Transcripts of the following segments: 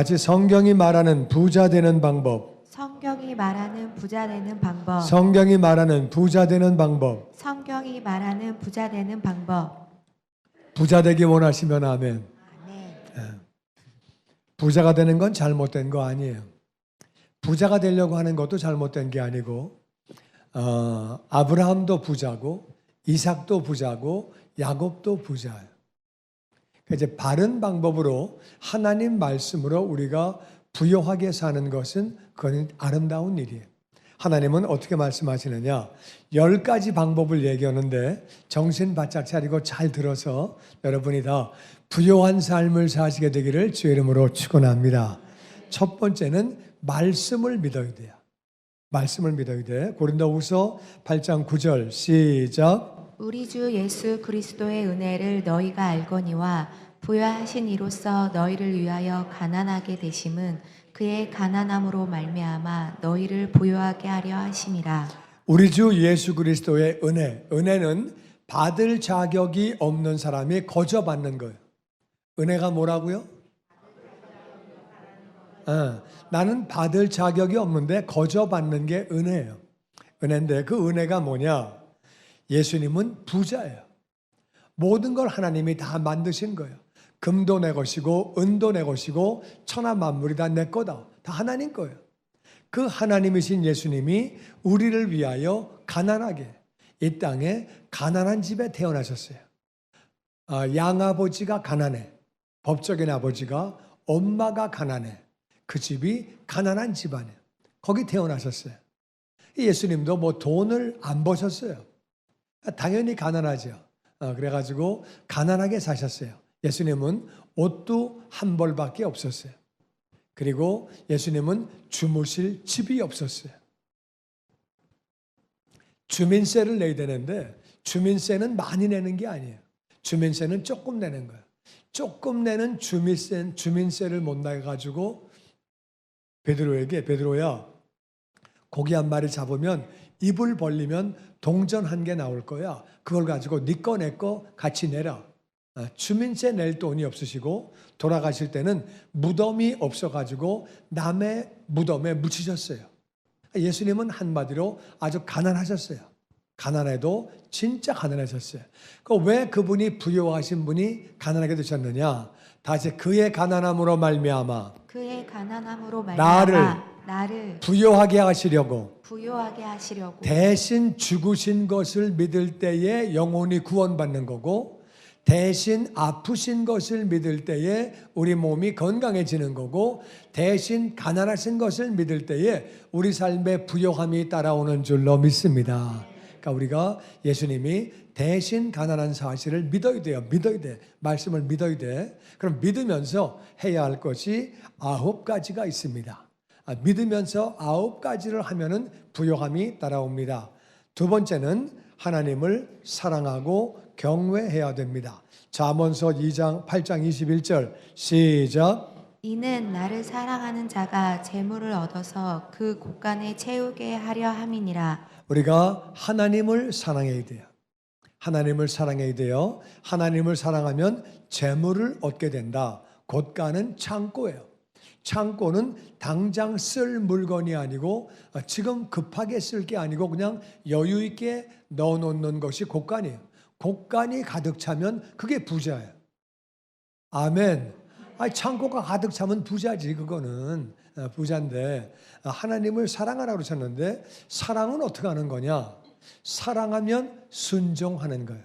같이 성경이 말하는 부자 되는 방법. 성경이 말하는 부자 되는 방법. 성경이 말하는 부자 되는 방법. 성경이 말하는 부자 되는 방법. 부자 되기 원하시면 아멘. 아멘. 부자가 되는 건 잘못된 거 아니에요. 부자가 되려고 하는 것도 잘못된 게 아니고 아브라함도 부자고 이삭도 부자고 야곱도 부자예요. 이제 바른 방법으로 하나님 말씀으로 우리가 부요하게 사는 것은 그건 아름다운 일이에요. 하나님은 어떻게 말씀하시느냐? 10가지 방법을 얘기하는데 정신 바짝 차리고 잘 들어서 여러분이 다 부요한 삶을 사시게 되기를 주의 이름으로 축원합니다. 첫 번째는 말씀을 믿어야 돼요. 말씀을 믿어야 돼. 고린도후서 8장 9절 시작. 우리 주 예수 그리스도의 은혜를 너희가 알거니와 부요하신 이로써 너희를 위하여 가난하게 되심은 그의 가난함으로 말미암아 너희를 부요하게 하려 하심이라. 우리 주 예수 그리스도의 은혜. 은혜는 받을 자격이 없는 사람이 거저 받는 거예요. 은혜가 뭐라고요? 나는 받을 자격이 없는데 거저 받는 게 은혜예요. 은혜인데 그 은혜가 뭐냐? 예수님은 부자예요. 모든 걸 하나님이 다 만드신 거예요. 금도 내 것이고 은도 내 것이고 천하 만물이 다 내 거다. 다 하나님 거예요. 그 하나님이신 예수님이 우리를 위하여 가난하게 이 땅에 가난한 집에 태어나셨어요. 양아버지가 가난해. 법적인 아버지가 엄마가 가난해. 그 집이 가난한 집안이에요. 거기 태어나셨어요. 예수님도 뭐 돈을 안 버셨어요. 당연히 가난하죠. 그래가지고 가난하게 사셨어요. 예수님은 옷도 한 벌밖에 없었어요. 그리고 예수님은 주무실 집이 없었어요. 주민세를 내야 되는데 주민세는 많이 내는 게 아니에요. 주민세는 조금 내는 거예요. 조금 내는 주민세를 못 내가지고 베드로에게 베드로야 고기 한 마리 잡으면 입을 벌리면 동전 한 개 나올 거야. 그걸 가지고 네 거 내 거 같이 내라. 주민세 낼 돈이 없으시고 돌아가실 때는 무덤이 없어가지고 남의 무덤에 묻히셨어요. 예수님은 한마디로 아주 가난하셨어요. 가난해도 진짜 가난하셨어요. 왜 그분이 부유하신 분이 가난하게 되셨느냐? 다시 그의 가난함으로 말미암아 그의 가난함으로 말미암아 나를 부유하게 하시려고 부요하게 하시려고 대신 죽으신 것을 믿을 때에 영혼이 구원받는 거고 대신 아프신 것을 믿을 때에 우리 몸이 건강해지는 거고 대신 가난하신 것을 믿을 때에 우리 삶에 부요함이 따라오는 줄로 믿습니다. 그러니까 우리가 예수님이 대신 가난한 사실을 믿어야 돼요. 믿어야 돼. 말씀을 믿어야 돼. 그럼 믿으면서 해야 할 것이 9가지가 있습니다. 믿으면서 9가지를 하면은 부요함이 따라옵니다. 두 번째는 하나님을 사랑하고 경외해야 됩니다. 잠언서 8장 21절 시작. 이는 나를 사랑하는 자가 재물을 얻어서 그 곳간에 채우게 하려 함이니라. 우리가 하나님을 사랑해야 돼요. 하나님을 사랑해야 돼요. 하나님을 사랑하면 재물을 얻게 된다. 곳간은 창고예요. 창고는 당장 쓸 물건이 아니고 지금 급하게 쓸 게 아니고 그냥 여유 있게 넣어놓는 것이 곳간이에요. 곳간이 가득 차면 그게 부자예요. 아멘. 창고가 가득 차면 부자지. 그거는 부자인데 하나님을 사랑하라고 그러셨는데 사랑은 어떻게 하는 거냐? 사랑하면 순종하는 거예요.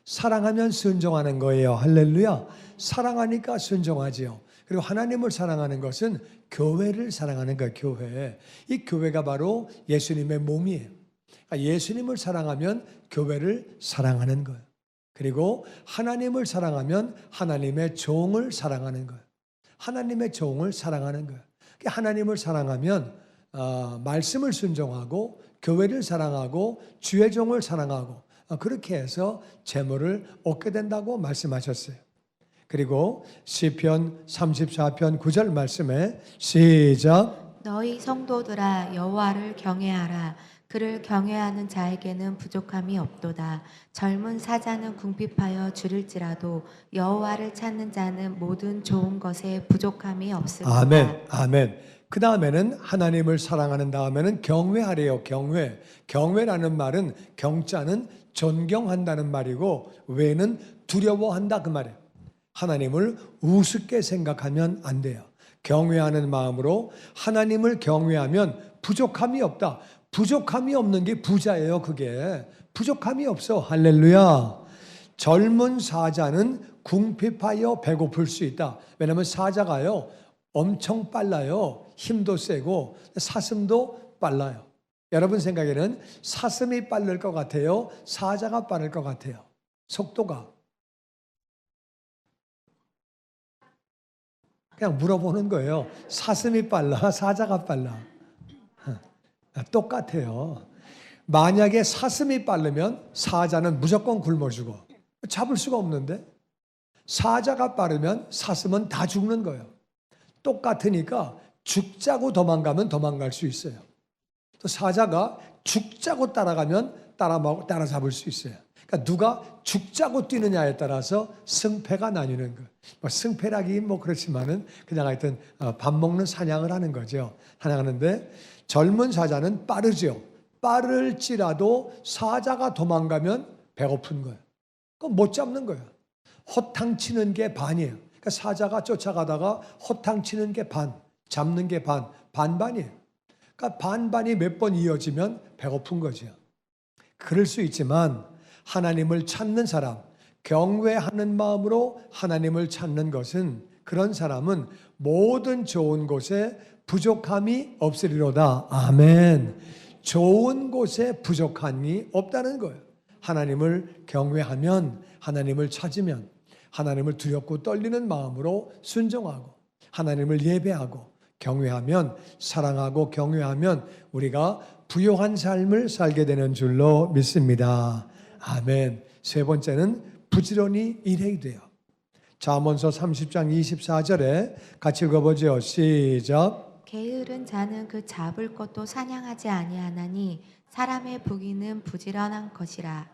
사랑하면 순종하는 거예요. 할렐루야. 사랑하니까 순종하지요. 그리고 하나님을 사랑하는 것은 교회를 사랑하는 거예요. 교회. 이 교회가 바로 예수님의 몸이에요. 예수님을 사랑하면 교회를 사랑하는 거예요. 그리고 하나님을 사랑하면 하나님의 종을 사랑하는 거예요. 하나님의 종을 사랑하는 거예요. 하나님을 사랑하면 말씀을 순종하고 교회를 사랑하고 주의 종을 사랑하고 그렇게 해서 재물을 얻게 된다고 말씀하셨어요. 그리고 시편 34편 9절 말씀에 시작. 너희 성도들아 여호와를 경외하라. 그를 경외하는 자에게는 부족함이 없도다. 젊은 사자는 궁핍하여 줄일지라도 여호와를 찾는 자는 모든 좋은 것에 부족함이 없을 거다. 아멘, 아멘. 그 다음에는 하나님을 사랑하는 다음에는 경외하래요. 경외. 경외라는 말은 경자는 존경한다는 말이고 외는 두려워한다 그 말이에요. 하나님을 우습게 생각하면 안 돼요. 경외하는 마음으로 하나님을 경외하면 부족함이 없다. 부족함이 없는 게 부자예요. 그게 부족함이 없어. 할렐루야. 젊은 사자는 궁핍하여 배고플 수 있다. 왜냐하면 사자가요 엄청 빨라요. 힘도 세고 사슴도 빨라요. 여러분 생각에는 사슴이 빠를 것 같아요? 사자가 빠를 것 같아요? 속도가. 그냥 물어보는 거예요. 사슴이 빨라? 사자가 빨라? 똑같아요. 만약에 사슴이 빠르면 사자는 무조건 굶어 죽어. 잡을 수가 없는데 사자가 빠르면 사슴은 다 죽는 거예요. 똑같으니까 죽자고 도망가면 도망갈 수 있어요. 또 사자가 죽자고 따라가면 따라잡을 수 있어요. 그러니까 누가 죽자고 뛰느냐에 따라서 승패가 나뉘는 거예요. 승패라기 그렇지만은 그냥 하여튼 밥 먹는 사냥을 하는 거죠. 사냥하는데 젊은 사자는 빠르죠. 빠를지라도 사자가 도망가면 배고픈 거예요. 그럼 못 잡는 거예요. 허탕치는 게 반이에요. 그러니까 사자가 쫓아가다가 허탕치는 게 반, 잡는 게 반, 반반이에요. 그러니까 반반이 몇 번 이어지면 배고픈 거죠. 그럴 수 있지만 하나님을 찾는 사람, 경외하는 마음으로 하나님을 찾는 것은 그런 사람은 모든 좋은 곳에 부족함이 없으리로다. 아멘. 좋은 곳에 부족함이 없다는 거예요. 하나님을 경외하면, 하나님을 찾으면, 하나님을 두렵고 떨리는 마음으로 순종하고 하나님을 예배하고 경외하면, 사랑하고 경외하면 우리가 부요한 삶을 살게 되는 줄로 믿습니다. 아멘. 세 번째는 부지런히 일해야 돼요. 잠언서 30장 24절에 같이 읽어보죠. 시작. 게으른 자는 그 잡을 것도 사냥하지 아니하나니 사람의 부귀는 부지런한 것이라.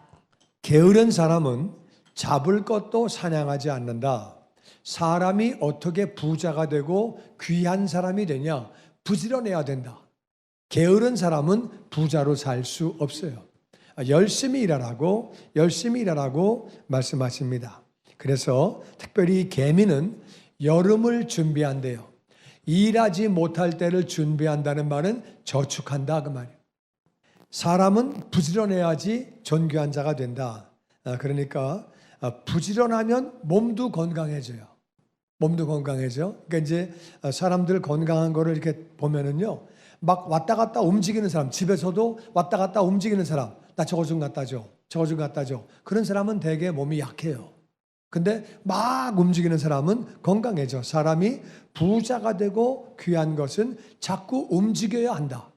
게으른 사람은 잡을 것도 사냥하지 않는다. 사람이 어떻게 부자가 되고 귀한 사람이 되냐? 부지런해야 된다. 게으른 사람은 부자로 살 수 없어요. 열심히 일하라고 말씀하십니다. 그래서 특별히 개미는 여름을 준비한대요. 일하지 못할 때를 준비한다는 말은 저축한다 그 말이에요. 사람은 부지런해야지 존귀한 자가 된다. 그러니까 부지런하면 몸도 건강해져요. 몸도 건강해져. 그러니까 이제 사람들 건강한 거를 이렇게 보면은요, 막 왔다 갔다 움직이는 사람, 집에서도 왔다 갔다 움직이는 사람, 나 저거 좀 갖다 줘, 저거 좀 갖다 줘. 그런 사람은 되게 몸이 약해요. 근데 막 움직이는 사람은 건강해져. 사람이 부자가 되고 귀한 것은 자꾸 움직여야 한다.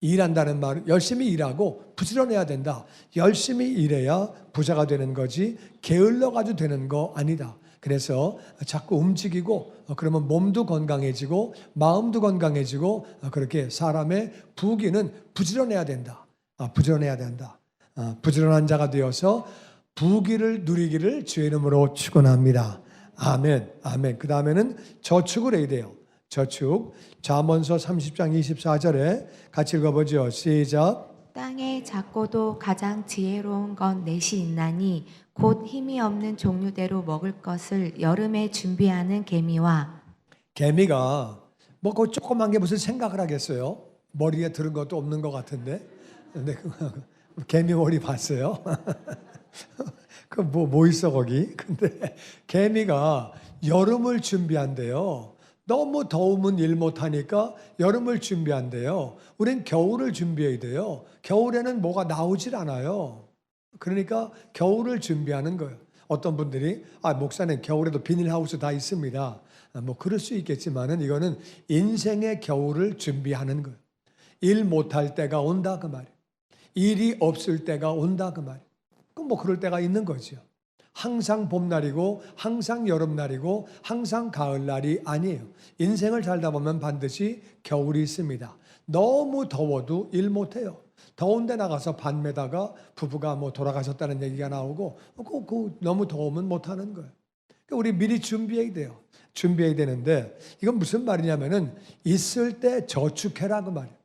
일한다는 말은 열심히 일하고 부지런해야 된다. 열심히 일해야 부자가 되는 거지 게을러가지고 되는 거 아니다. 그래서 자꾸 움직이고 그러면 몸도 건강해지고 마음도 건강해지고 그렇게 사람의 부귀는 부지런해야 된다. 부지런해야 된다. 부지런한 자가 되어서 부귀를 누리기를 주의 이름으로 축원합니다. 아멘. 아멘. 그 다음에는 저축을 해야 돼요. 저축. 잠언서 30장 24절에 같이 읽어보죠. 시작. 땅에 작고도 가장 지혜로운 건 넷이 있나니 곧 힘이 없는 종류대로 먹을 것을 여름에 준비하는 개미와. 개미가 그 조그만 게 무슨 생각을 하겠어요? 머리에 들은 것도 없는 것 같은데. 근데 개미 머리 봤어요? 그 뭐 있어 거기? 근데 개미가 여름을 준비한대요. 너무 더우면 일 못하니까 여름을 준비한대요. 우린 겨울을 준비해야 돼요. 겨울에는 뭐가 나오질 않아요. 그러니까 겨울을 준비하는 거예요. 어떤 분들이 목사님 겨울에도 비닐하우스 다 있습니다. 그럴 수 있겠지만은 이거는 인생의 겨울을 준비하는 거예요. 일 못할 때가 온다 그 말이에요. 일이 없을 때가 온다 그 말이에요. 그럼 그럴 때가 있는 거죠. 항상 봄날이고 항상 여름날이고 항상 가을날이 아니에요. 인생을 살다 보면 반드시 겨울이 있습니다. 너무 더워도 일 못해요. 더운 데 나가서 밤에다가 부부가 뭐 돌아가셨다는 얘기가 나오고 너무 더우면 못하는 거예요. 그러니까 우리 미리 준비해야 돼요. 준비해야 되는데 이건 무슨 말이냐면은 있을 때 저축해라 그 말이에요.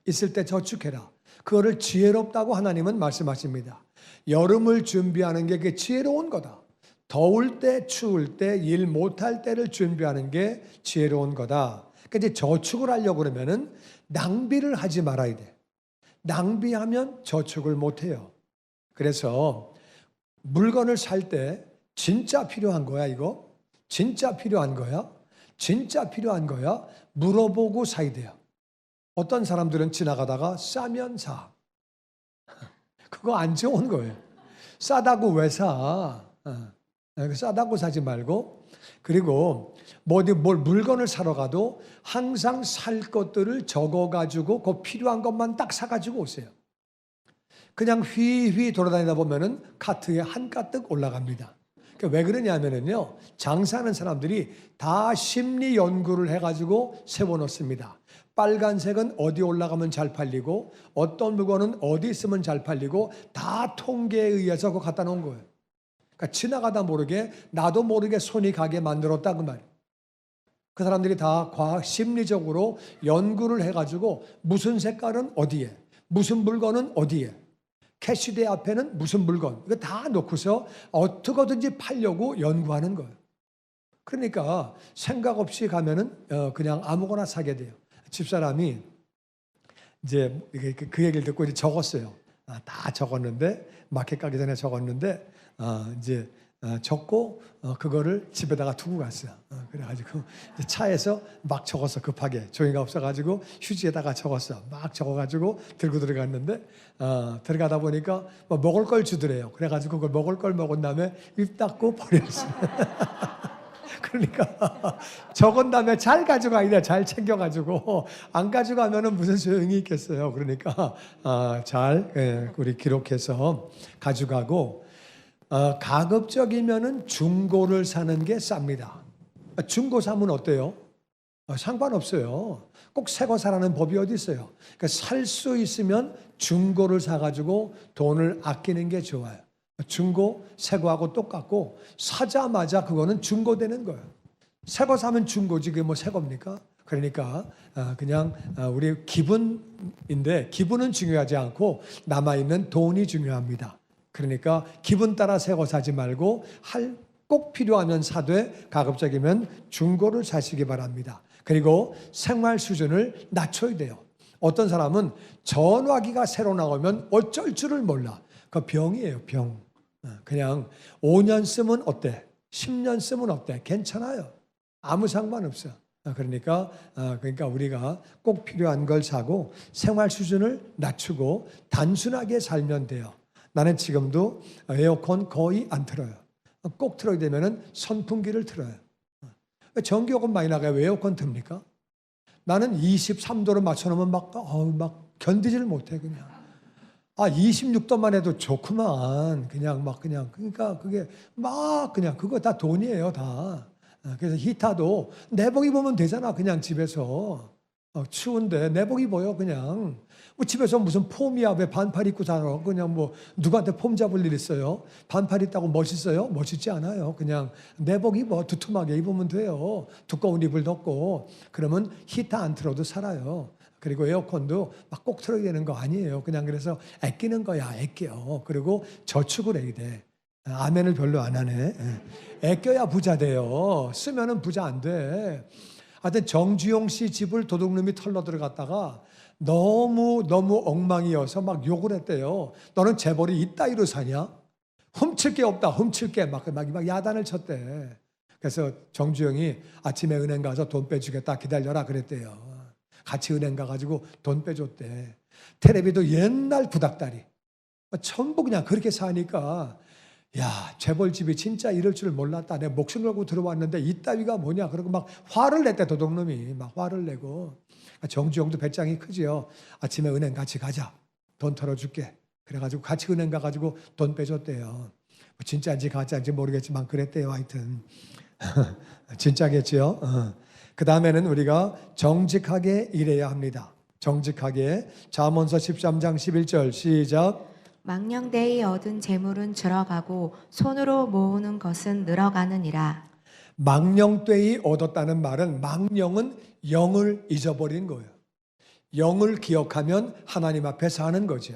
있을 때 저축해라. 그거를 지혜롭다고 하나님은 말씀하십니다. 여름을 준비하는 게 그게 지혜로운 거다. 더울 때, 추울 때, 일 못할 때를 준비하는 게 지혜로운 거다. 그러니까 이제 저축을 하려고 그러면은 낭비를 하지 말아야 돼. 낭비하면 저축을 못 해요. 그래서 물건을 살 때 진짜 필요한 거야, 이거? 진짜 필요한 거야? 진짜 필요한 거야? 물어보고 사야 돼요. 어떤 사람들은 지나가다가 싸면 사. 그거 안 좋은 거예요. 싸다고 왜 사? 싸다고 사지 말고. 그리고 뭘 물건을 사러 가도 항상 살 것들을 적어가지고 그 필요한 것만 딱 사가지고 오세요. 그냥 휘휘 돌아다니다 보면은 카트에 한 가득 올라갑니다. 그러니까 왜 그러냐면은요, 장사하는 사람들이 다 심리 연구를 해가지고 세워놓습니다. 빨간색은 어디 올라가면 잘 팔리고 어떤 물건은 어디 있으면 잘 팔리고 다 통계에 의해서 그거 갖다 놓은 거예요. 그러니까 지나가다 모르게 나도 모르게 손이 가게 만들었다 그 말이에요. 그 사람들이 다 과학 심리적으로 연구를 해가지고 무슨 색깔은 어디에, 무슨 물건은 어디에, 캐시대 앞에는 무슨 물건, 이거 다 놓고서 어떻게든지 팔려고 연구하는 거예요. 그러니까 생각 없이 가면은 그냥 아무거나 사게 돼요. 집사람이 이제 그 얘기를 듣고 이제 적었어요. 다 적었는데 마켓 가기 전에 적었는데 이제 적고 그거를 집에다가 두고 갔어요. 그래가지고 차에서 막 적었어. 급하게 종이가 없어가지고 휴지에다가 적었어. 막 적어가지고 들고 들어갔는데 들어가다 보니까 뭐 먹을 걸 주더래요. 그래가지고 그걸 먹을 걸 먹은 다음에 입 닫고 버렸어요. 그러니까 적은 다음에 잘 가져가야 돼. 잘 챙겨가지고 안 가져가면은 무슨 소용이 있겠어요. 그러니까 잘 우리 기록해서 가져가고 가급적이면은 중고를 사는 게 쌉니다. 중고 사면 어때요? 상관없어요. 꼭 새 거 사라는 법이 어디 있어요? 그러니까 살 수 있으면 중고를 사가지고 돈을 아끼는 게 좋아요. 중고, 새 거하고 똑같고 사자마자 그거는 중고되는 거예요. 새 거 사면 중고지 그게 뭐 새 겁니까? 그러니까 그냥 우리 기분인데 기분은 중요하지 않고 남아있는 돈이 중요합니다. 그러니까 기분 따라 새 거 사지 말고 꼭 필요하면 사되 가급적이면 중고를 사시기 바랍니다. 그리고 생활 수준을 낮춰야 돼요. 어떤 사람은 전화기가 새로 나오면 어쩔 줄을 몰라. 그 병이에요, 병. 그냥 5년 쓰면 어때? 10년 쓰면 어때? 괜찮아요. 아무 상관없어. 그러니까 우리가 꼭 필요한 걸 사고 생활 수준을 낮추고 단순하게 살면 돼요. 나는 지금도 에어컨 거의 안 틀어요. 꼭 틀어야 되면은 선풍기를 틀어요. 전기요금 많이 나가요. 왜 에어컨 틉니까? 나는 23도로 맞춰놓으면 막 견디지를 못해 그냥. 26도만 해도 좋구만. 그러니까 그게 그냥 그거 다 돈이에요 다. 그래서 히터도 내복 입으면 되잖아 그냥 집에서. 추운데 내복 입어요 그냥. 집에서 무슨 폼이야 왜 반팔 입고 살아. 그냥 뭐 누구한테 폼 잡을 일 있어요. 반팔 입다고 멋있어요? 멋있지 않아요. 그냥 내복 입어. 두툼하게 입으면 돼요. 두꺼운 이불 덮고. 그러면 히터 안 틀어도 살아요. 그리고 에어컨도 막 꼭 틀어야 되는 거 아니에요. 그냥 그래서 아끼는 거야 아껴. 그리고 저축을 해야 돼. 아멘을 별로 안 하네. 아껴야 부자 돼요. 쓰면은 부자 안 돼. 하여튼 정주영 씨 집을 도둑놈이 털러 들어갔다가 너무 엉망이어서 막 욕을 했대요. 너는 재벌이 이따위로 사냐? 훔칠 게 없다. 훔칠 게 막 야단을 쳤대. 그래서 정주영이 아침에 은행 가서 돈 빼주겠다. 기다려라 그랬대요. 같이 은행 가가지고 돈 빼줬대. 텔레비도 옛날 구닥다리. 전부 그냥 그렇게 사니까 야 재벌집이 진짜 이럴 줄 몰랐다. 내 목숨 걸고 들어왔는데 이따위가 뭐냐. 그러고 막 화를 냈대. 도둑놈이 막 화를 내고. 정주영도 배짱이 크지요. 아침에 은행 같이 가자. 돈 털어줄게. 그래가지고 같이 은행 가가지고 돈 빼줬대요. 진짜인지 가짜인지 모르겠지만 그랬대요. 하여튼 진짜겠지요. 그 다음에는 우리가 정직하게 일해야 합니다. 정직하게. 잠언서 13장 11절 시작. 망령되이 얻은 재물은 줄어가고 손으로 모으는 것은 늘어가느니라. 망령되이 얻었다는 말은 망령은 영을 잊어버린 거예요. 영을 기억하면 하나님 앞에 사는 거죠.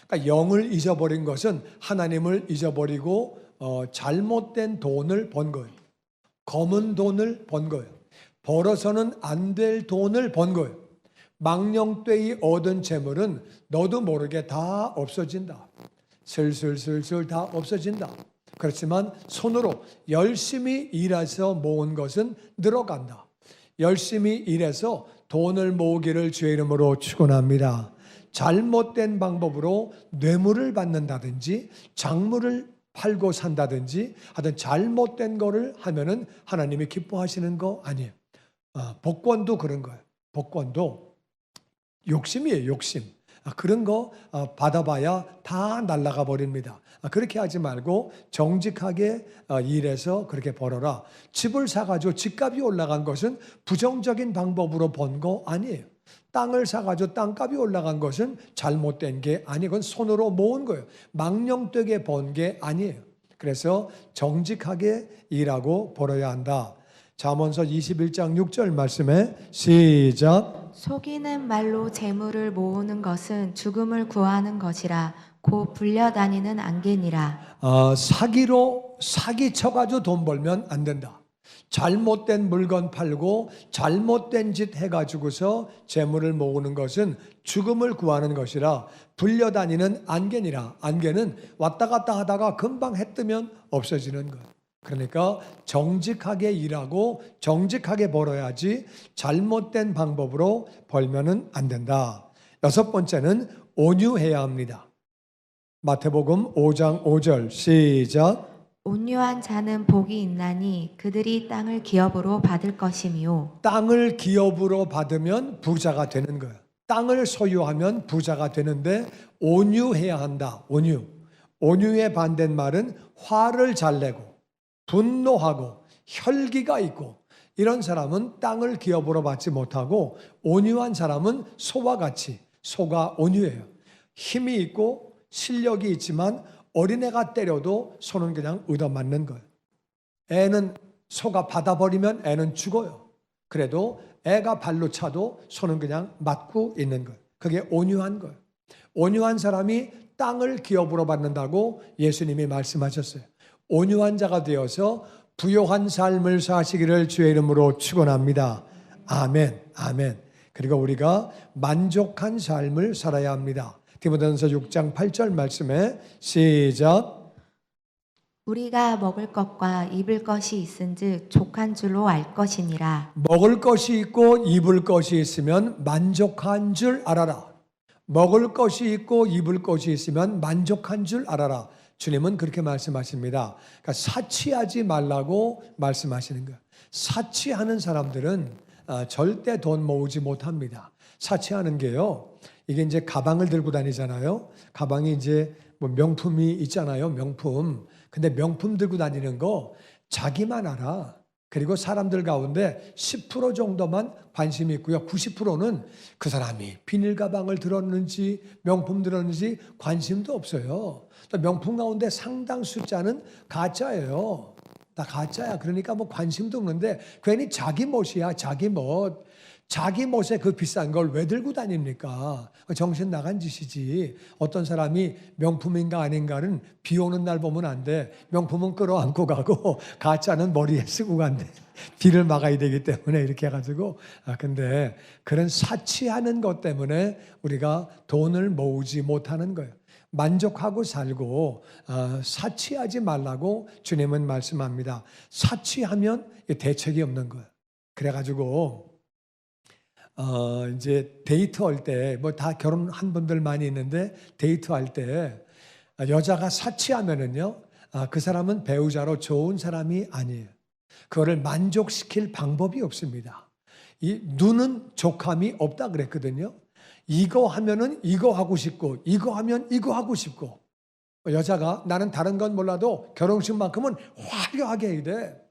그러니까 영을 잊어버린 것은 하나님을 잊어버리고 잘못된 돈을 번 거예요. 검은 돈을 번 거예요. 벌어서는 안 될 돈을 번 거예요. 망령되이 얻은 재물은 너도 모르게 다 없어진다. 슬슬슬슬 다 없어진다. 그렇지만 손으로 열심히 일해서 모은 것은 늘어간다. 열심히 일해서 돈을 모으기를 주의 이름으로 축원합니다. 잘못된 방법으로 뇌물을 받는다든지 작물을 팔고 산다든지 하여튼 잘못된 거를 하면은 하나님이 기뻐하시는 거 아니에요. 복권도 그런 거예요. 복권도 욕심이에요, 욕심. 그런 거 받아봐야 다 날아가 버립니다. 그렇게 하지 말고 정직하게 일해서 그렇게 벌어라. 집을 사가지고 집값이 올라간 것은 부정적인 방법으로 번 거 아니에요. 땅을 사가지고 땅값이 올라간 것은 잘못된 게 아니고 그건 손으로 모은 거예요. 망령되게 번 게 아니에요. 그래서 정직하게 일하고 벌어야 한다. 잠언서 21장 6절 말씀에 시작. 속이는 말로 재물을 모으는 것은 죽음을 구하는 것이라. 곧 불려다니는 안개니라. 사기로 사기 쳐가지고 돈 벌면 안 된다. 잘못된 물건 팔고 잘못된 짓 해가지고서 재물을 모으는 것은 죽음을 구하는 것이라. 불려다니는 안개니라. 안개는 왔다 갔다 하다가 금방 해 뜨면 없어지는 거예요. 그러니까 정직하게 일하고 정직하게 벌어야지 잘못된 방법으로 벌면은 안 된다. 여섯 번째는 온유해야 합니다. 마태복음 5장 5절 시작. 온유한 자는 복이 있나니 그들이 땅을 기업으로 받을 것이미요. 땅을 기업으로 받으면 부자가 되는 거예요. 땅을 소유하면 부자가 되는데 온유해야 한다. 온유. 온유의 반대말은 화를 잘 내고 분노하고 혈기가 있고 이런 사람은 땅을 기업으로 받지 못하고 온유한 사람은 소와 같이 소가 온유해요. 힘이 있고 실력이 있지만 어린애가 때려도 소는 그냥 얻어맞는 거예요. 애는 소가 받아버리면 애는 죽어요. 그래도 애가 발로 차도 소는 그냥 맞고 있는 거예요. 그게 온유한 거예요. 온유한 사람이 땅을 기업으로 받는다고 예수님이 말씀하셨어요. 온유한 자가 되어서 부요한 삶을 사시기를 주의 이름으로 축원합니다. 아멘, 아멘. 그리고 우리가 만족한 삶을 살아야 합니다. 디모데전서 6장 8절 말씀에 시작. 우리가 먹을 것과 입을 것이 있은즉 족한 줄로 알 것이니라. 먹을 것이 있고 입을 것이 있으면 만족한 줄 알아라. 먹을 것이 있고 입을 것이 있으면 만족한 줄 알아라. 주님은 그렇게 말씀하십니다. 그러니까 사치하지 말라고 말씀하시는 거예요. 사치하는 사람들은 절대 돈 모으지 못합니다. 사치하는 게요. 이게 이제 가방을 들고 다니잖아요. 가방이 이제 뭐 명품이 있잖아요. 명품. 근데 명품 들고 다니는 거 자기만 알아. 그리고 사람들 가운데 10% 정도만 관심이 있고요. 90%는 그 사람이 비닐 가방을 들었는지 명품 들었는지 관심도 없어요. 또 명품 가운데 상당 숫자는 가짜예요. 다 가짜야. 그러니까 뭐 관심도 없는데 괜히 자기 멋이야. 자기 멋. 자기 멋에 그 비싼 걸 왜 들고 다닙니까? 정신 나간 짓이지. 어떤 사람이 명품인가 아닌가는 비 오는 날 보면 안 돼. 명품은 끌어안고 가고 가짜는 머리에 쓰고 간대. 비를 막아야 되기 때문에 이렇게 해가지고. 근데 그런 사치하는 것 때문에 우리가 돈을 모으지 못하는 거예요. 만족하고 살고 사치하지 말라고 주님은 말씀합니다. 사치하면 대책이 없는 거예요. 그래가지고 이제 데이트할 때 뭐 다 결혼한 분들 많이 있는데 데이트할 때 여자가 사치하면은요 그 사람은 배우자로 좋은 사람이 아니에요. 그거를 만족시킬 방법이 없습니다. 이 눈은 족함이 없다 그랬거든요. 이거 하면은 이거 하고 싶고 이거 하면 이거 하고 싶고 여자가 나는 다른 건 몰라도 결혼식만큼은 화려하게 해야 돼.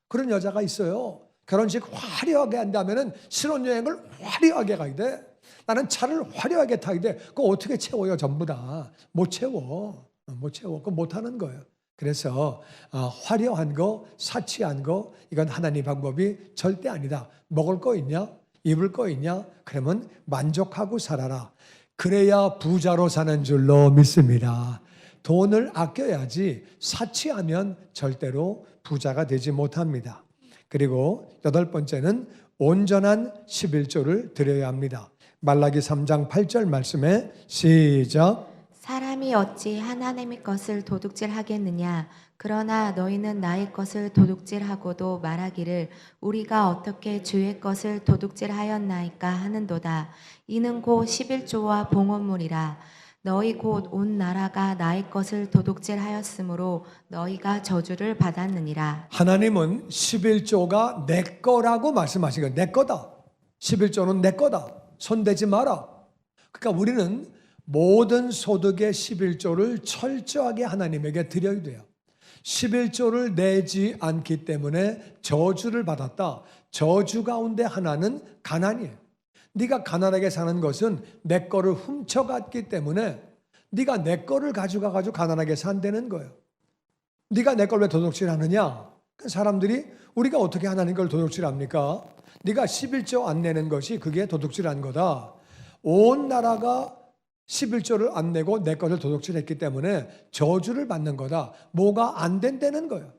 그런 여자가 있어요. 결혼식 화려하게 한다면은 신혼여행을 화려하게 가야 돼. 나는 차를 화려하게 타야 돼. 그거 어떻게 채워요? 전부 다. 못 채워. 그거 못하는 거예요. 그래서 화려한 거, 사치한 거, 이건 하나님 방법이 절대 아니다. 먹을 거 있냐? 입을 거 있냐? 그러면 만족하고 살아라. 그래야 부자로 사는 줄로 믿습니다. 돈을 아껴야지 사치하면 절대로 부자가 되지 못합니다. 그리고 8번째는 온전한 11조를 드려야 합니다. 말라기 3장 8절 말씀에 시작. 사람이 어찌 하나님의 것을 도둑질하겠느냐? 그러나 너희는 나의 것을 도둑질하고도 말하기를 우리가 어떻게 주의 것을 도둑질하였나이까 하는도다. 이는 곧 11조와 봉헌물이라. 너희 곧 온 나라가 나의 것을 도둑질하였으므로 너희가 저주를 받았느니라. 하나님은 11조가 내 거라고 말씀하신 거예요. 내 거다. 11조는 내 거다. 손대지 마라. 그러니까 우리는 모든 소득의 11조를 철저하게 하나님에게 드려야 돼요. 11조를 내지 않기 때문에 저주를 받았다. 저주 가운데 하나는 가난이에요. 네가 가난하게 사는 것은 내 거를 훔쳐갔기 때문에 네가 내 거를 가지고 가난하게 산다는 거예요. 네가 내 걸 왜 도둑질하느냐? 사람들이 우리가 어떻게 하나님 걸 도둑질합니까? 네가 11조 안 내는 것이 그게 도둑질한 거다. 온 나라가 11조를 안 내고 내 것을 도둑질했기 때문에 저주를 받는 거다. 뭐가 안 된다는 거예요.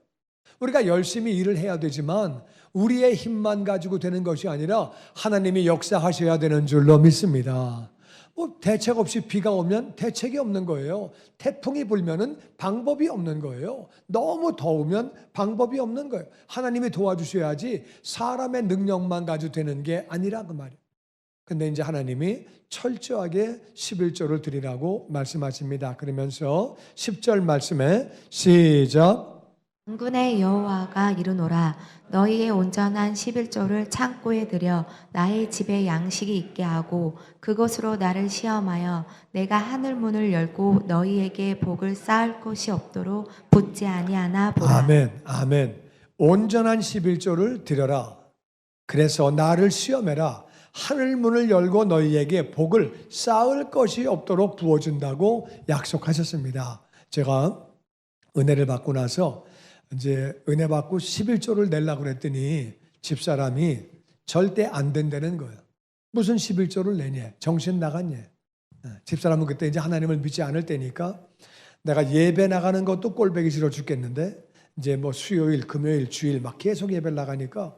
우리가 열심히 일을 해야 되지만 우리의 힘만 가지고 되는 것이 아니라 하나님이 역사하셔야 되는 줄로 믿습니다. 대책 없이 비가 오면 대책이 없는 거예요. 태풍이 불면은 방법이 없는 거예요. 너무 더우면 방법이 없는 거예요. 하나님이 도와주셔야지 사람의 능력만 가지고 되는 게 아니라 그 말이에요. 근데 이제 하나님이 철저하게 11조를 드리라고 말씀하십니다. 그러면서 10절 말씀에 시작. 만군의 여호와가 이르노라. 너희의 온전한 11조를 창고에 들여 나의 집에 양식이 있게 하고 그것으로 나를 시험하여 내가 하늘 문을 열고 너희에게 복을 쌓을 곳이 없도록 붙지 아니하나 보라. 아멘, 아멘. 온전한 11조를 드려라. 그래서 나를 시험해라. 하늘 문을 열고 너희에게 복을 쌓을 것이 없도록 부어준다고 약속하셨습니다. 제가 은혜를 받고 나서 이제 은혜 받고 11조를 내려고 그랬더니 집사람이 절대 안 된다는 거예요. 무슨 11조를 내냐? 정신 나갔냐? 집사람은 그때 이제 하나님을 믿지 않을 때니까 내가 예배 나가는 것도 꼴보기 싫어 죽겠는데 이제 뭐 수요일, 금요일, 주일 막 계속 예배를 나가니까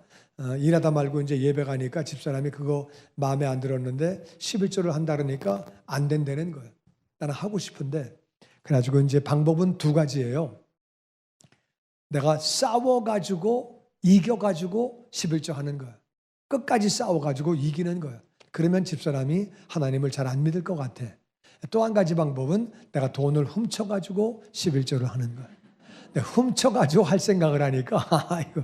일하다 말고 이제 예배 가니까 집사람이 그거 마음에 안 들었는데 11조를 한다 그러니까 안 된다는 거예요. 나는 하고 싶은데 그래가지고 이제 방법은 두 가지예요. 내가 싸워가지고 이겨가지고 11조 하는 거예요. 끝까지 싸워가지고 이기는 거예요. 그러면 집사람이 하나님을 잘 안 믿을 것 같아. 또 한 가지 방법은 내가 돈을 훔쳐가지고 11조를 하는 거예요. 훔쳐가지고 할 생각을 하니까 이거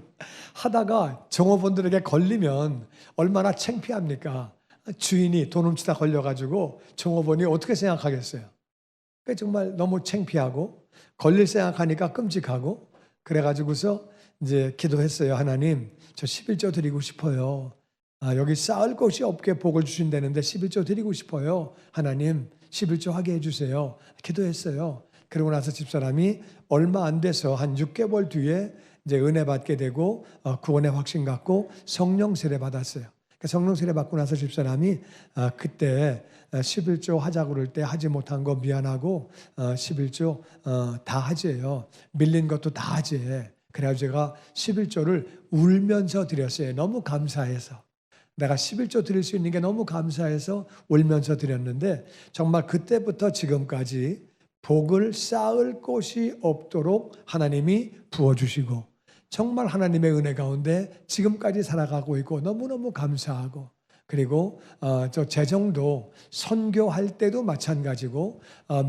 하다가 종업원들에게 걸리면 얼마나 창피합니까? 주인이 돈 훔치다 걸려가지고 종업원이 어떻게 생각하겠어요? 정말 너무 창피하고 걸릴 생각하니까 끔찍하고 그래가지고서 이제 기도했어요. 하나님, 저 11조 드리고 싶어요. 여기 쌓을 곳이 없게 복을 주신다는데 11조 드리고 싶어요. 하나님, 11조 하게 해주세요. 기도했어요. 그러고 나서 집사람이 얼마 안 돼서 한 6개월 뒤에 이제 은혜 받게 되고 구원의 확신 갖고 성령 세례 받았어요. 성령 세례 받고 나서 집사람이 그때 11조 하자고 그럴 때 하지 못한 거 미안하고 11조 다 하재요. 밀린 것도 다 하재. 그래가지고 제가 11조를 울면서 드렸어요. 너무 감사해서. 내가 11조 드릴 수 있는 게 너무 감사해서 울면서 드렸는데 정말 그때부터 지금까지 복을 쌓을 곳이 없도록 하나님이 부어주시고 정말 하나님의 은혜 가운데 지금까지 살아가고 있고 너무너무 감사하고 그리고 저 재정도 선교할 때도 마찬가지고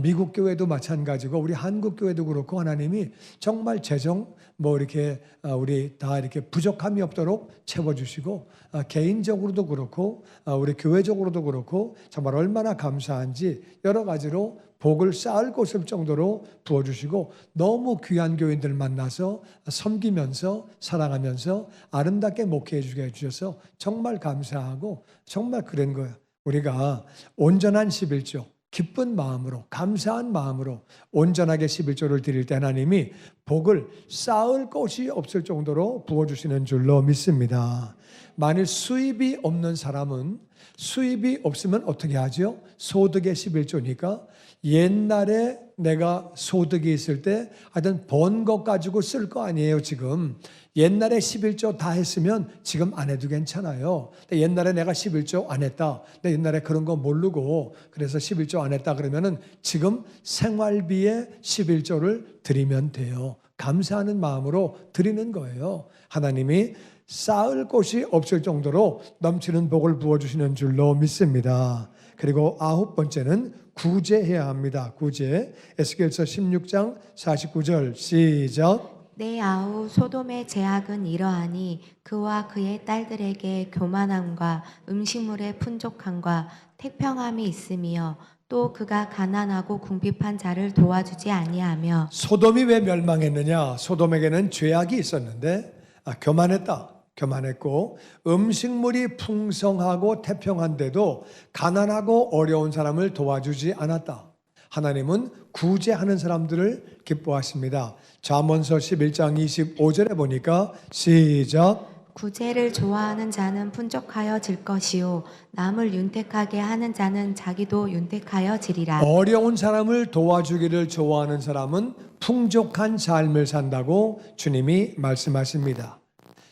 미국 교회도 마찬가지고 우리 한국 교회도 그렇고 하나님이 정말 재정 뭐 이렇게 우리 다 이렇게 부족함이 없도록 채워주시고 개인적으로도 그렇고 우리 교회적으로도 그렇고 정말 얼마나 감사한지 여러 가지로 복을 쌓을 곳을 정도로 부어주시고 너무 귀한 교인들 만나서 섬기면서 사랑하면서 아름답게 목회해 주게 해주셔서 정말 감사하고 정말 그런 거예요. 우리가 온전한 11조, 기쁜 마음으로, 감사한 마음으로 온전하게 11조를 드릴 때 하나님이 복을 쌓을 것이 없을 정도로 부어주시는 줄로 믿습니다. 만일 수입이 없는 사람은 수입이 없으면 어떻게 하죠? 소득의 11조니까 옛날에 내가 소득이 있을 때 하여튼 번 것 가지고 쓸 거 아니에요 지금. 옛날에 11조 다 했으면 지금 안 해도 괜찮아요. 근데 옛날에 내가 11조 안 했다. 근데 옛날에 그런 거 모르고 그래서 11조 안 했다 그러면은 지금 생활비에 11조를 드리면 돼요. 감사하는 마음으로 드리는 거예요. 하나님이 쌓을 곳이 없을 정도로 넘치는 복을 부어주시는 줄로 믿습니다. 그리고 9번째는 구제해야 합니다. 구제. 에스겔서 16장 49절 시작. 내 아우 소돔의 제약은 이러하니 그와 그의 딸들에게 교만함과 음식물의 풍족함과 태평함이 있으며 또 그가 가난하고 궁핍한 자를 도와주지 아니하며. 소돔이 왜 멸망했느냐? 소돔에게는 죄악이 있었는데 교만했다. 교만했고 음식물이 풍성하고 태평한데도 가난하고 어려운 사람을 도와주지 않았다. 하나님은 구제하는 사람들을 기뻐하십니다. 잠언서 11장 25절에 보니까 시작. 구제를 좋아하는 자는 풍족하여질 것이요 남을 윤택하게 하는 자는 자기도 윤택하여지리라. 어려운 사람을 도와주기를 좋아하는 사람은 풍족한 삶을 산다고 주님이 말씀하십니다.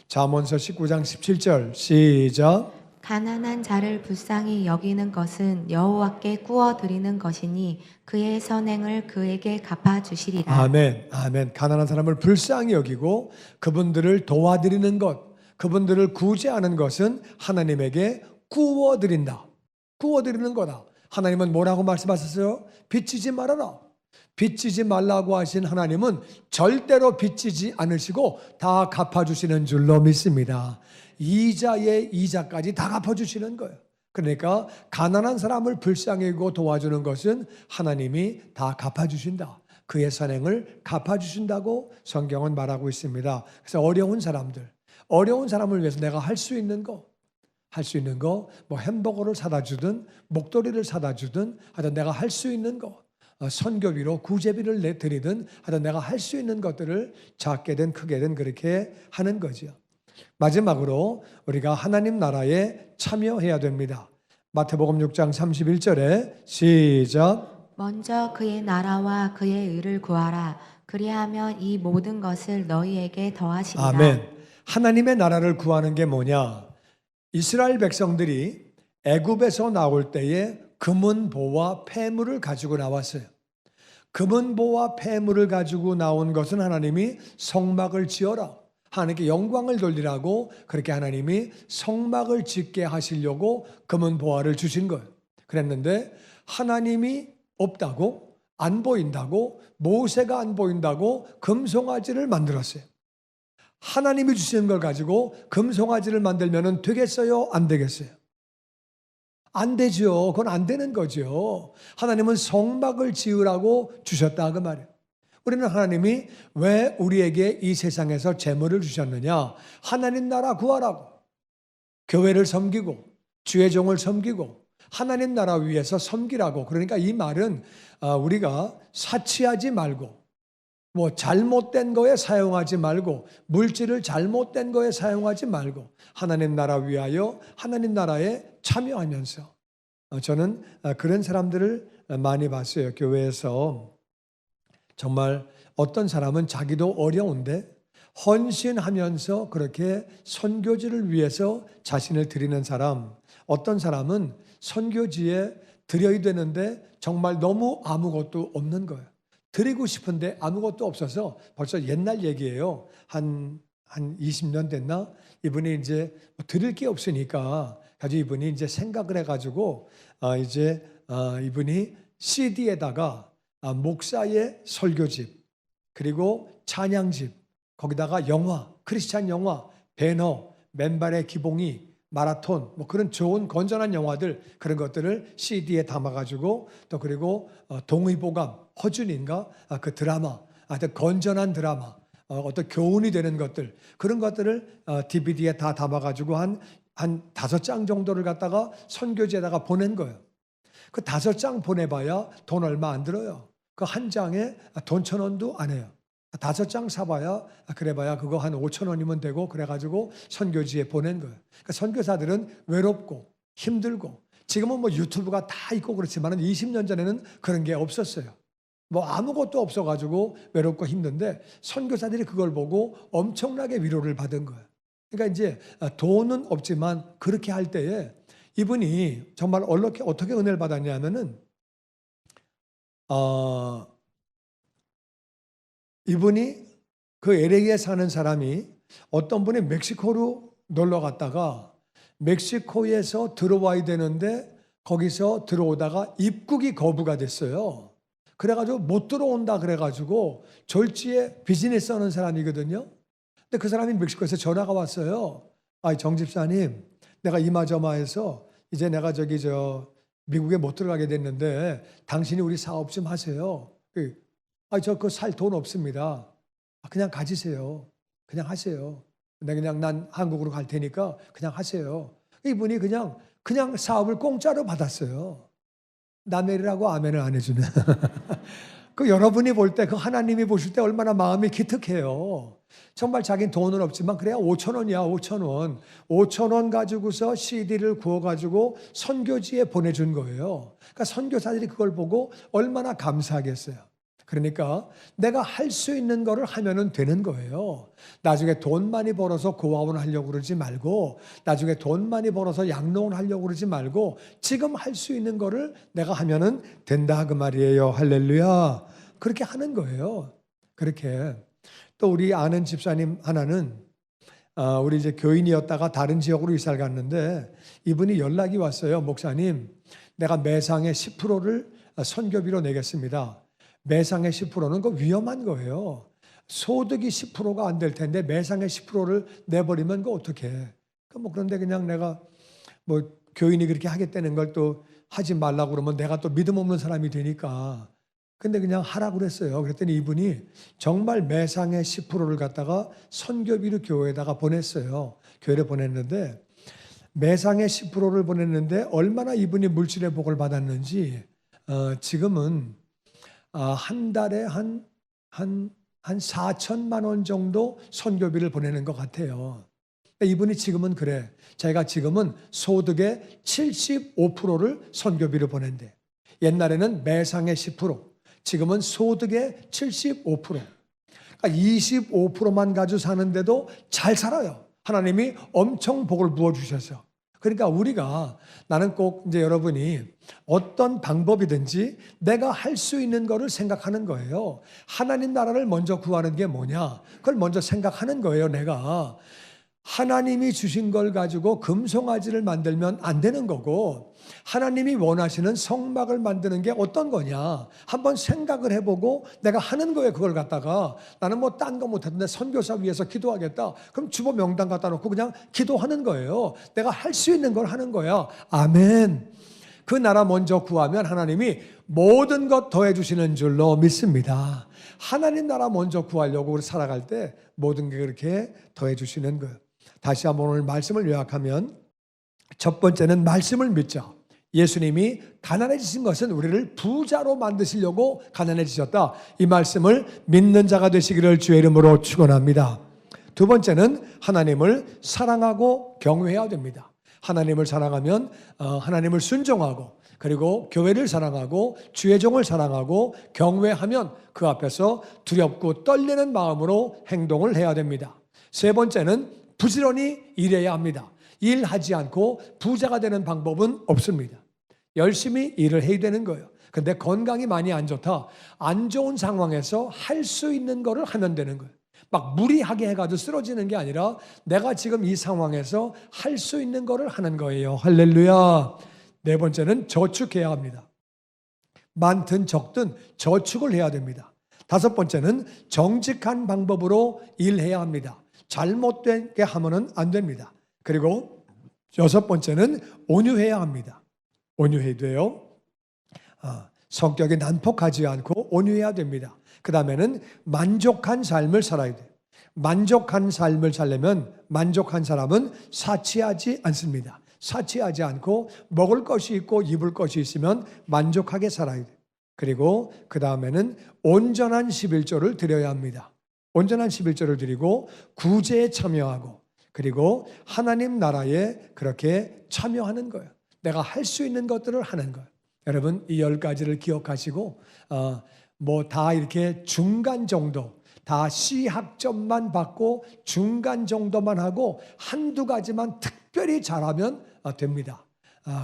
잠언서 19장 17절 시작. 가난한 자를 불쌍히 여기는 것은 여호와께 구워 드리는 것이니 그의 선행을 그에게 갚아 주시리라. 아멘. 아멘. 가난한 사람을 불쌍히 여기고 그분들을 도와드리는 것, 그분들을 구제하는 것은 하나님에게 구워 드린다. 구워 드리는 거다. 하나님은 뭐라고 말씀하셨어요? 빚지지 말아라. 빚지지 말라고 하신 하나님은 절대로 빚지지 않으시고 다 갚아주시는 줄로 믿습니다. 이자의 이자까지 다 갚아주시는 거예요. 그러니까 가난한 사람을 불쌍히 여기고 도와주는 것은 하나님이 다 갚아주신다. 그의 선행을 갚아주신다고 성경은 말하고 있습니다. 그래서 어려운 사람을 위해서 내가 할 수 있는 거, 뭐 햄버거를 사다 주든 목도리를 사다 주든 하여튼 내가 할 수 있는 거, 선교비로 구제비를 드리든 하여튼 내가 할 수 있는 것들을 작게든 크게든 그렇게 하는 거죠. 마지막으로 우리가 하나님 나라에 참여해야 됩니다. 마태복음 6장 31절에 시작. 먼저 그의 나라와 그의 의를 구하라. 그리하면 이 모든 것을 너희에게 더하시리라. 아멘. 하나님의 나라를 구하는 게 뭐냐? 이스라엘 백성들이 애굽에서 나올 때에 금은보와 폐물을 가지고 나왔어요. 금은보와 폐물을 가지고 나온 것은 하나님이 성막을 지어라, 하나님께 영광을 돌리라고 그렇게 하나님이 성막을 짓게 하시려고 금은보화를 주신 거예요. 그랬는데 하나님이 없다고, 안 보인다고, 모세가 안 보인다고 금송아지를 만들었어요. 하나님이 주시는 걸 가지고 금송아지를 만들면 되겠어요? 안 되겠어요? 안 되죠. 그건 안 되는 거죠. 하나님은 성막을 지으라고 주셨다 그 말이에요. 우리는 하나님이 왜 우리에게 이 세상에서 재물을 주셨느냐? 하나님 나라 구하라고, 교회를 섬기고 주의 종을 섬기고 하나님 나라 위해서 섬기라고. 그러니까 이 말은 우리가 사치하지 말고, 뭐 잘못된 거에 사용하지 말고, 물질을 잘못된 거에 사용하지 말고 하나님 나라 위하여 하나님 나라에 참여하면서, 저는 그런 사람들을 많이 봤어요. 교회에서 정말 어떤 사람은 자기도 어려운데 헌신하면서 그렇게 선교지를 위해서 자신을 드리는 사람, 어떤 사람은 선교지에 드려야 되는데 정말 너무 아무것도 없는 거예요. 드리고 싶은데 아무것도 없어서, 벌써 옛날 얘기예요. 한 20년 됐나? 이분이 이제 드릴 게 없으니까 가지고 이분이 이제 생각을 해가지고 이분이 CD에다가 목사의 설교집, 그리고 찬양집, 거기다가 영화, 크리스찬 영화, 배너, 맨발의 기봉이, 마라톤, 뭐 그런 좋은 건전한 영화들, 그런 것들을 CD에 담아가지고, 또 그리고 동의보감, 허준인가? 그 드라마, 하여튼 건전한 드라마, 어떤 교훈이 되는 것들, 그런 것들을 DVD에 다 담아가지고 한 한 5장 정도를 갖다가 선교지에다가 보낸 거예요. 그 5장 보내봐야 돈 얼마 안 들어요. 그 한 장에 돈 1,000원도 안 해요. 5장 사봐야 그래봐야 그거 한 5,000원이면 되고 그래가지고 선교지에 보낸 거예요. 그러니까 선교사들은 외롭고 힘들고 지금은 뭐 유튜브가 다 있고 그렇지만 20년 전에는 그런 게 없었어요. 뭐 아무것도 없어가지고 외롭고 힘든데 선교사들이 그걸 보고 엄청나게 위로를 받은 거예요. 그러니까 이제 돈은 없지만 그렇게 할 때에 이분이 정말 어떻게 은혜를 받았냐면은 이분이 그 LA에 사는 사람이 어떤 분이 멕시코로 놀러 갔다가 멕시코에서 들어와야 되는데 거기서 들어오다가 입국이 거부가 됐어요. 그래가지고 못 들어온다 그래가지고 졸지에 비즈니스 하는 사람이거든요. 근데 그 사람이 멕시코에서 전화가 왔어요. 정 집사님, 내가 이마저마해서 이제 내가 미국에 못 들어가게 됐는데 당신이 우리 사업 좀 하세요. 저 그 살 돈 없습니다. 그냥 가지세요. 그냥 하세요. 난 한국으로 갈 테니까 그냥 하세요. 이분이 그냥 사업을 공짜로 받았어요. 남의라고 아멘을 안 해주는. 그 여러분이 볼 때, 그 하나님이 보실 때 얼마나 마음이 기특해요. 정말 자기는 돈은 없지만 그래야 5,000원이야, 5,000원. 5,000원 가지고서 CD를 구워가지고 선교지에 보내준 거예요. 그러니까 선교사들이 그걸 보고 얼마나 감사하겠어요. 그러니까 내가 할 수 있는 거를 하면은 되는 거예요. 나중에 돈 많이 벌어서 고아원 하려고 그러지 말고, 나중에 돈 많이 벌어서 양로원 하려고 그러지 말고, 지금 할 수 있는 거를 내가 하면은 된다 그 말이에요. 할렐루야. 그렇게 하는 거예요. 그렇게. 또 우리 아는 집사님 하나는 우리 이제 교인이었다가 다른 지역으로 이사를 갔는데 이분이 연락이 왔어요. 목사님, 내가 매상의 10%를 선교비로 내겠습니다. 매상의 10%는 그 위험한 거예요. 소득이 10%가 안 될 텐데 매상의 10%를 내버리면 그 어떡해. 그런데 그냥 내가 뭐 교인이 그렇게 하겠다는 걸 또 하지 말라고 그러면 내가 또 믿음 없는 사람이 되니까. 근데 그냥 하라고 그랬어요. 그랬더니 이분이 정말 매상의 10%를 갖다가 선교비로 교회에다가 보냈어요. 교회에 보냈는데 매상의 10%를 보냈는데 얼마나 이분이 물질의 복을 받았는지 지금은 한 달에 한 4천만 원 정도 선교비를 보내는 것 같아요. 이분이 지금은 그래. 자기가 지금은 소득의 75%를 선교비로 보낸대. 옛날에는 매상의 10%, 지금은 소득의 75%. 그러니까 25%만 가지고 사는데도 잘 살아요. 하나님이 엄청 복을 부어주셔서. 그러니까 우리가 나는 꼭 이제 여러분이 어떤 방법이든지 내가 할 수 있는 거를 생각하는 거예요. 하나님 나라를 먼저 구하는 게 뭐냐? 그걸 먼저 생각하는 거예요, 내가. 하나님이 주신 걸 가지고 금송아지를 만들면 안 되는 거고 하나님이 원하시는 성막을 만드는 게 어떤 거냐 한번 생각을 해보고 내가 하는 거예요. 그걸 갖다가 나는 뭐 딴 거 못하는데 선교사 위해서 기도하겠다. 그럼 주보 명단 갖다 놓고 그냥 기도하는 거예요. 내가 할 수 있는 걸 하는 거야. 아멘. 그 나라 먼저 구하면 하나님이 모든 것 더해 주시는 줄로 믿습니다. 하나님 나라 먼저 구하려고 우리 살아갈 때 모든 게 그렇게 더해 주시는 거예요. 다시 한번 오늘 말씀을 요약하면 첫 번째는 말씀을 믿자. 예수님이 가난해지신 것은 우리를 부자로 만드시려고 가난해지셨다. 이 말씀을 믿는 자가 되시기를 주의 이름으로 축원합니다. 두 번째는 하나님을 사랑하고 경외해야 됩니다. 하나님을 사랑하면 하나님을 순종하고 그리고 교회를 사랑하고 주의 종을 사랑하고 경외하면 그 앞에서 두렵고 떨리는 마음으로 행동을 해야 됩니다. 세 번째는 부지런히 일해야 합니다. 일하지 않고 부자가 되는 방법은 없습니다. 열심히 일을 해야 되는 거예요. 근데 건강이 많이 안 좋다. 안 좋은 상황에서 할 수 있는 거를 하면 되는 거예요. 막 무리하게 해가지고 쓰러지는 게 아니라 내가 지금 이 상황에서 할 수 있는 거를 하는 거예요. 할렐루야. 네 번째는 저축해야 합니다. 많든 적든 저축을 해야 됩니다. 다섯 번째는 정직한 방법으로 일해야 합니다. 잘못되게 하면은 안 됩니다. 그리고 여섯 번째는 온유해야 합니다. 온유해야 돼요. 성격이 난폭하지 않고 온유해야 됩니다. 그 다음에는 만족한 삶을 살아야 돼요. 만족한 삶을 살려면 만족한 사람은 사치하지 않습니다. 사치하지 않고 먹을 것이 있고 입을 것이 있으면 만족하게 살아야 돼요. 그리고 그 다음에는 온전한 11조를 드려야 합니다. 온전한 11조를 드리고 구제에 참여하고 그리고 하나님 나라에 그렇게 참여하는 거예요. 내가 할 수 있는 것들을 하는 거예요. 여러분 이 10가지를 기억하시고 뭐 다 이렇게 중간 정도 다 C학점만 받고 중간 정도만 하고 한두 가지만 특별히 잘하면 됩니다.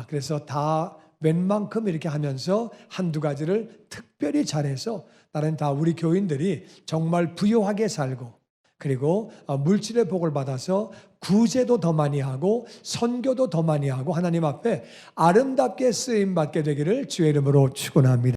그래서 다 웬만큼 이렇게 하면서 한두 가지를 특별히 잘해서 나는 다 우리 교인들이 정말 부유하게 살고 그리고 물질의 복을 받아서 구제도 더 많이 하고 선교도 더 많이 하고 하나님 앞에 아름답게 쓰임받게 되기를 주의 이름으로 축원합니다.